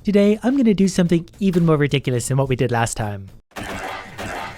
Today, I'm gonna do something even more ridiculous than what we did last time. I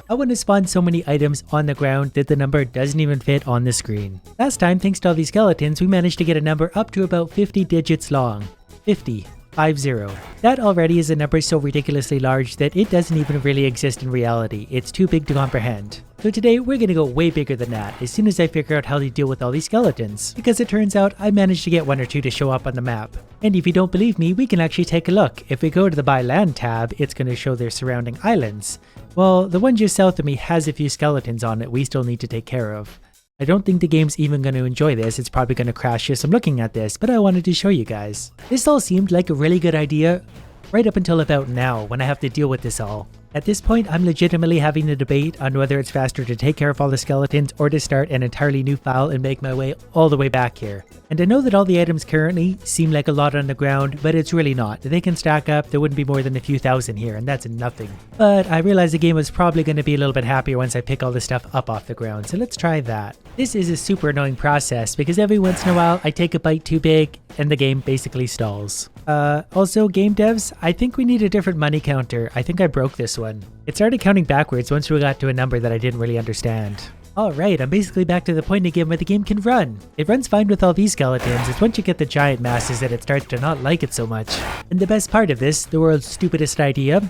want to spawn so many items on the ground that the number doesn't even fit on the screen. Last time, thanks to all these skeletons, we managed to get a number up to about 50 digits long. 50. 50. That already is a number so ridiculously large that it doesn't even really exist in reality. It's too big to comprehend. So today we're gonna go way bigger than that as soon as I figure out how to deal with all these skeletons. Because it turns out I managed to get one or two to show up on the map. And if you don't believe me, we can actually take a look. If we go to the Buy Land tab, it's gonna show their surrounding islands. Well, the one just south of me has a few skeletons on it we still need to take care of. I don't think the game's even going to enjoy this, it's probably going to crash just from looking at this, but I wanted to show you guys. This all seemed like a really good idea right up until about now when I have to deal with this all. At this point, I'm legitimately having a debate on whether it's faster to take care of all the skeletons or to start an entirely new file and make my way all the way back here. And I know that all the items currently seem like a lot on the ground, but it's really not. They can stack up, there wouldn't be more than a few thousand here, and that's nothing. But I realized the game was probably going to be a little bit happier once I pick all this stuff up off the ground, so let's try that. This is a super annoying process because every once in a while I take a bite too big and the game basically stalls. Also, game devs, I think we need a different money counter. I think I broke this one. It started counting backwards once we got to a number that I didn't really understand. Alright, I'm basically back to the point again where the game can run. It runs fine with all these skeletons, it's once you get the giant masses that it starts to not like it so much. And the best part of this, the world's stupidest idea,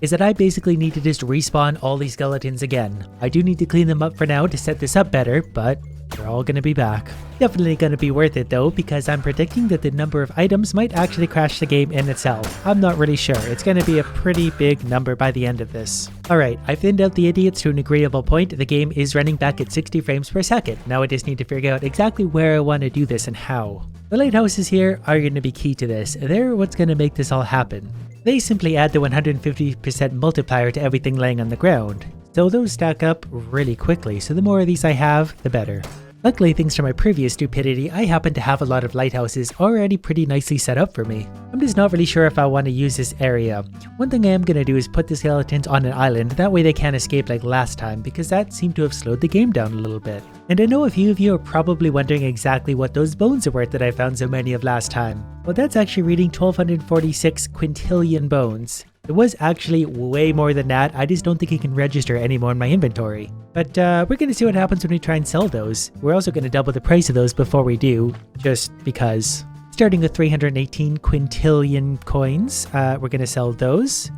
is that I basically need to just respawn all these skeletons again. I do need to clean them up for now to set this up better, but they're all gonna be back. Definitely gonna be worth it though, because I'm predicting that the number of items might actually crash the game in itself. I'm not really sure. It's gonna be a pretty big number by the end of this. Alright, I thinned out the idiots to an agreeable point. The game is running back at 60 frames per second. Now I just need to figure out exactly where I want to do this and how. The lighthouses here are gonna be key to this. They're what's gonna make this all happen. They simply add the 150% multiplier to everything laying on the ground. So those stack up really quickly, so the more of these I have, the better. Luckily, thanks to my previous stupidity, I happen to have a lot of lighthouses already pretty nicely set up for me. I'm just not really sure if I want to use this area. One thing I am going to do is put the skeletons on an island, that way they can't escape like last time, because that seemed to have slowed the game down a little bit. And I know a few of you are probably wondering exactly what those bones are worth that I found so many of last time. Well, that's actually reading 1246 quintillion bones. It was actually way more than that, I just don't think it can register anymore in my inventory. But we're going to see what happens when we try and sell those. We're also going to double the price of those before we do, just because. Starting with 318 quintillion coins, we're going to sell those.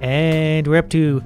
And we're up to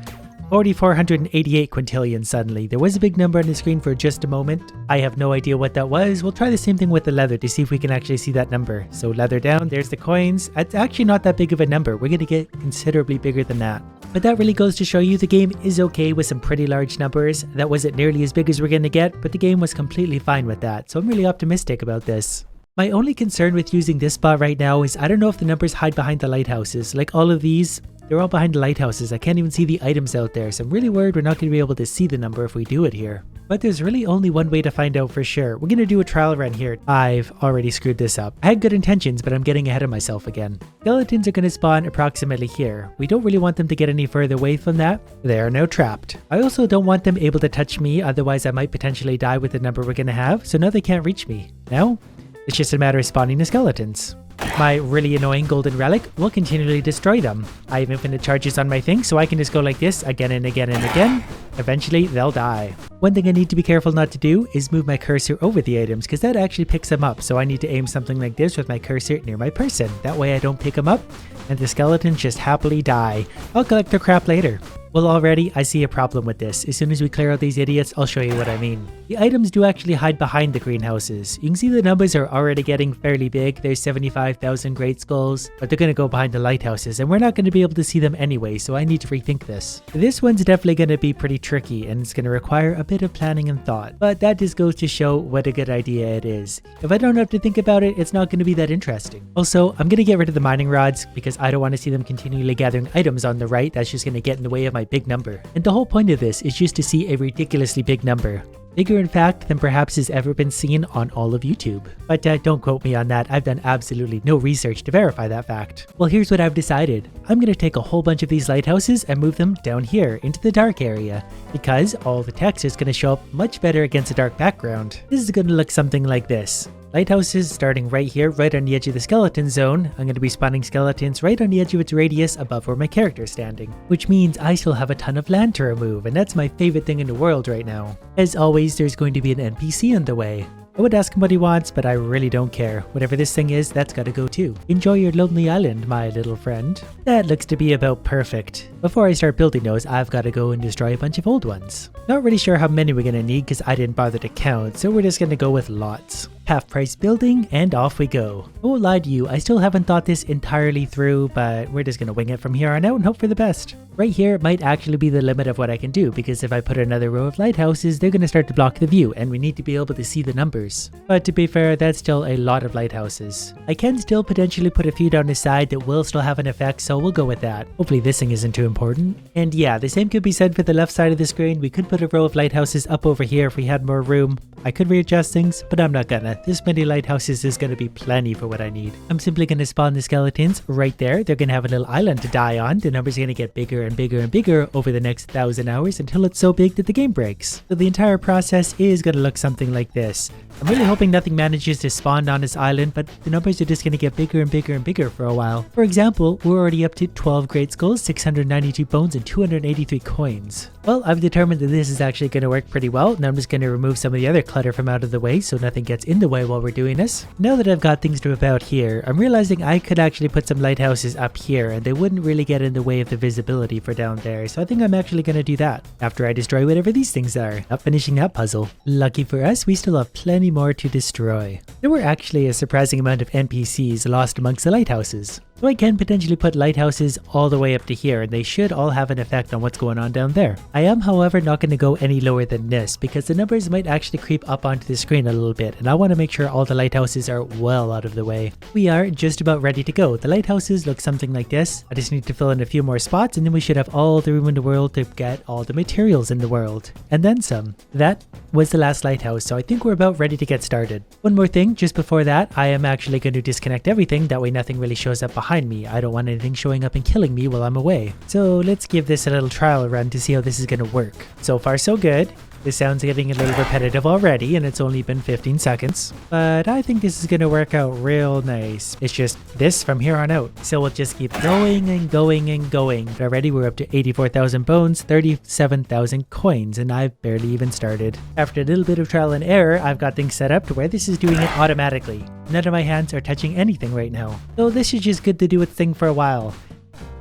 4,488 quintillion suddenly. There was a big number on the screen for just a moment. I have no idea what that was. We'll try the same thing with the leather to see if we can actually see that number. So leather down, there's the coins. It's actually not that big of a number. We're going to get considerably bigger than that. But that really goes to show you the game is okay with some pretty large numbers. That wasn't nearly as big as we're going to get, but the game was completely fine with that. So I'm really optimistic about this. My only concern with using this spot right now is I don't know if the numbers hide behind the lighthouses. Like all of these, they're all behind the lighthouses. I can't even see the items out there, so I'm really worried we're not going to be able to see the number if we do it here. But there's really only one way to find out for sure. We're going to do a trial run here. I've already screwed this up. I had good intentions, but I'm getting ahead of myself again. Skeletons are going to spawn approximately here. We don't really want them to get any further away from that. They are now trapped. I also don't want them able to touch me, otherwise I might potentially die with the number we're going to have, so now they can't reach me. Now, it's just a matter of spawning the skeletons. My really annoying golden relic will continually destroy them. I have infinite charges on my thing, so I can just go like this again and again and again. Eventually, they'll die. One thing I need to be careful not to do is move my cursor over the items, because that actually picks them up. So I need to aim something like this with my cursor near my person. That way I don't pick them up, and the skeletons just happily die. I'll collect their crap later. Well, already I see a problem with this. As soon as we clear out these idiots, I'll show you what I mean. The items do actually hide behind the greenhouses. You can see the numbers are already getting fairly big. There's 75,000 great skulls, but they're going to go behind the lighthouses, and we're not going to be able to see them anyway, so I need to rethink this. This one's definitely going to be pretty tricky, and it's going to require a bit of planning and thought, but that just goes to show what a good idea it is. If I don't have to think about it, it's not going to be that interesting. Also, I'm going to get rid of the mining rods, because I don't want to see them continually gathering items on the right. That's just going to get in the way of my big number. And the whole point of this is just to see a ridiculously big number. Bigger in fact than perhaps has ever been seen on all of YouTube. But don't quote me on that, I've done absolutely no research to verify that fact. Well, here's what I've decided. I'm going to take a whole bunch of these lighthouses and move them down here into the dark area, because all the text is going to show up much better against a dark background. This is going to look something like this. Lighthouses starting right here, right on the edge of the skeleton zone. I'm going to be spawning skeletons right on the edge of its radius above where my character is standing. Which means I still have a ton of land to remove, and that's my favorite thing in the world right now. As always, there's going to be an NPC on the way. I would ask him what he wants, but I really don't care. Whatever this thing is, that's gotta go too. Enjoy your lonely island, my little friend. That looks to be about perfect. Before I start building those, I've gotta go and destroy a bunch of old ones. Not really sure how many we're gonna need because I didn't bother to count, so we're just gonna go with lots. Half price building, and off we go. I won't lie to you, I still haven't thought this entirely through, but we're just gonna wing it from here on out and hope for the best. Right here might actually be the limit of what I can do, because if I put another row of lighthouses, they're gonna start to block the view, and we need to be able to see the numbers. But to be fair, that's still a lot of lighthouses. I can still potentially put a few down the side that will still have an effect, so we'll go with that. Hopefully this thing isn't too important. And yeah, the same could be said for the left side of the screen. We could put a row of lighthouses up over here if we had more room. I could readjust things, but I'm not gonna. This many lighthouses is gonna be plenty for what I need. I'm simply gonna spawn the skeletons right there. They're gonna have a little island to die on. The number's gonna get bigger and bigger and bigger over the next 1,000 hours until it's so big that the game breaks. So the entire process is gonna look something like this. I'm really hoping nothing manages to spawn on this island, but the numbers are just gonna get bigger and bigger and bigger for a while. For example, we're already up to 12 great skulls, 692 bones, and 283 coins. Well, I've determined that this is actually gonna work pretty well. Now I'm just gonna remove some of the other clutter from out of the way so nothing gets in the way while we're doing this. Now that I've got things to about here, I'm realizing I could actually put some lighthouses up here and they wouldn't really get in the way of the visibility for down there, so I think I'm actually gonna do that after I destroy whatever these things are. Not finishing that puzzle. Lucky for us, we still have plenty more to destroy. There were actually a surprising amount of NPCs lost amongst the lighthouses. So I can potentially put lighthouses all the way up to here and they should all have an effect on what's going on down there. I am however not going to go any lower than this because the numbers might actually creep up onto the screen a little bit and I want to make sure all the lighthouses are well out of the way. We are just about ready to go. The lighthouses look something like this. I just need to fill in a few more spots and then we should have all the room in the world to get all the materials in the world. And then some. That was the last lighthouse, so I think we're about ready to get started. One more thing, just before that, I am actually going to disconnect everything, that way nothing really shows up behind me. I don't want anything showing up and killing me while I'm away. So let's give this a little trial run to see how this is going to work. So far so good. This sounds getting a little repetitive already and it's only been 15 seconds. But I think this is going to work out real nice. It's just this from here on out. So we'll just keep going and going and going. But already we're up to 84,000 bones, 37,000 coins, and I've barely even started. After a little bit of trial and error, I've got things set up to where this is doing it automatically. None of my hands are touching anything right now. So this is just good to do its thing for a while.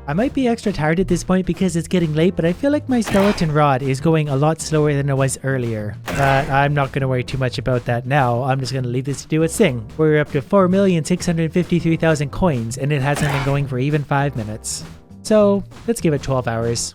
I might be extra tired at this point because it's getting late, but I feel like my skeleton rod is going a lot slower than it was earlier. But I'm not going to worry too much about that now. I'm just going to leave this to do its thing. We're up to 4,653,000 coins and it hasn't been going for even 5 minutes. So let's give it 12 hours.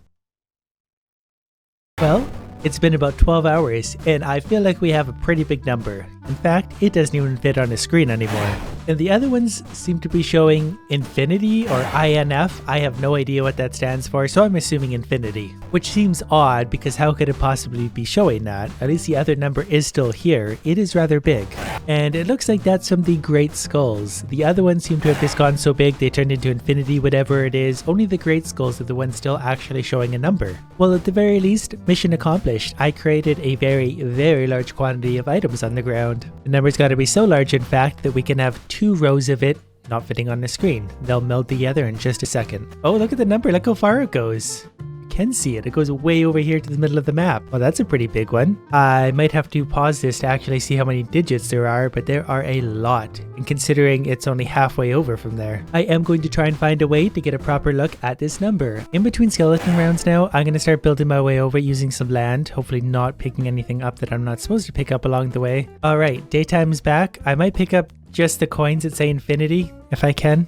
Well, it's been about 12 hours and I feel like we have a pretty big number. In fact, it doesn't even fit on the screen anymore. And the other ones seem to be showing infinity or INF. I have no idea what that stands for, so I'm assuming infinity. Which seems odd because how could it possibly be showing that? At least the other number is still here. It is rather big. And it looks like that's from the Great Skulls. The other ones seem to have just gone so big they turned into infinity, whatever it is. Only the Great Skulls are the ones still actually showing a number. Well, at the very least, mission accomplished. I created a very, very large quantity of items on the ground. The number's got to be so large, in fact, that we can have 2 rows of it not fitting on the screen. They'll meld together in just a second. Oh, look at the number. Look how far it goes. You can see it. It goes way over here to the middle of the map. Well, that's a pretty big one. I might have to pause this to actually see how many digits there are, but there are a lot. And considering it's only halfway over from there, I am going to try and find a way to get a proper look at this number. In between skeleton rounds now, I'm going to start building my way over using some land, hopefully not picking anything up that I'm not supposed to pick up along the way. Alright, daytime is back. I might pick up just the coins that say infinity, if I can.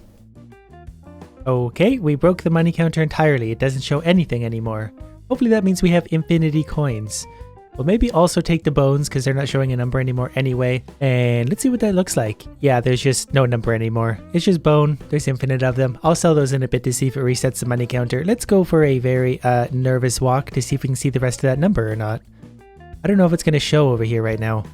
Okay, we broke the money counter entirely. It doesn't show anything anymore. Hopefully that means we have infinity coins. We'll maybe also take the bones because they're not showing a number anymore anyway. And let's see what that looks like. Yeah, there's just no number anymore. It's just bone. There's infinite of them. I'll sell those in a bit to see if it resets the money counter. Let's go for a very nervous walk to see if we can see the rest of that number or not. I don't know if it's going to show over here right now.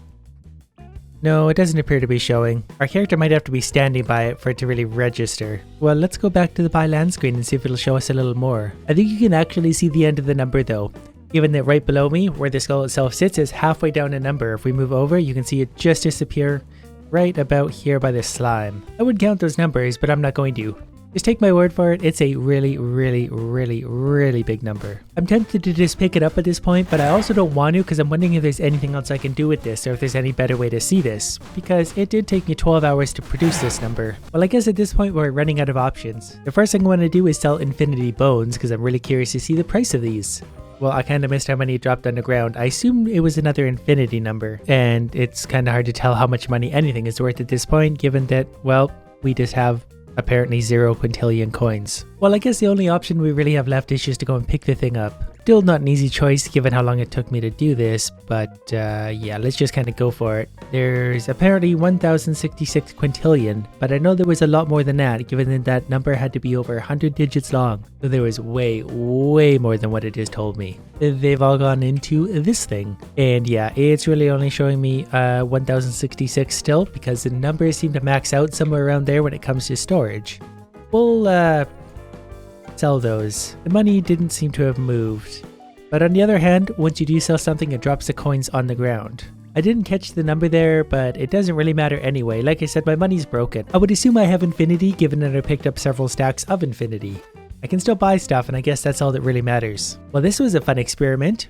No, it doesn't appear to be showing. Our character might have to be standing by it for it to really register. Well, let's go back to the buy land screen and see if it'll show us a little more. I think you can actually see the end of the number though. Given that right below me, where the skull itself sits, is halfway down a number. If we move over, you can see it just disappear. right about here by the slime. I would count those numbers, but I'm not going to. Just take my word for it, it's a really big number. I'm tempted to just pick it up at this point, but I also don't want to because I'm wondering if there's anything else I can do with this or if there's any better way to see this, because it did take me 12 hours to produce this number. Well, I guess at this point we're running out of options. The first thing I want to do is sell infinity bones because I'm really curious to see the price of these. Well, I kind of missed how many dropped on the ground. I assumed it was another infinity number, and it's kind of hard to tell how much money anything is worth at this point, given that, well, we just have apparently 0 quintillion coins. Well, I guess the only option we really have left is just to go and pick the thing up. Still not an easy choice given how long it took me to do this, but yeah, let's just kind of go for it. There's apparently 1066 quintillion, but I know there was a lot more than that, given that that number had to be over 100 digits long. So there was way more than what it just told me. They've all gone into this thing. And yeah, it's really only showing me 1066 still, because the numbers seem to max out somewhere around there when it comes to storage. We'll sell those. The money didn't seem to have moved. But on the other hand, once you do sell something, it drops the coins on the ground. I didn't catch the number there, but it doesn't really matter anyway. Like I said, my money's broken. I would assume I have infinity, given that I picked up several stacks of infinity. I can still buy stuff, and I guess that's all that really matters. Well, this was a fun experiment.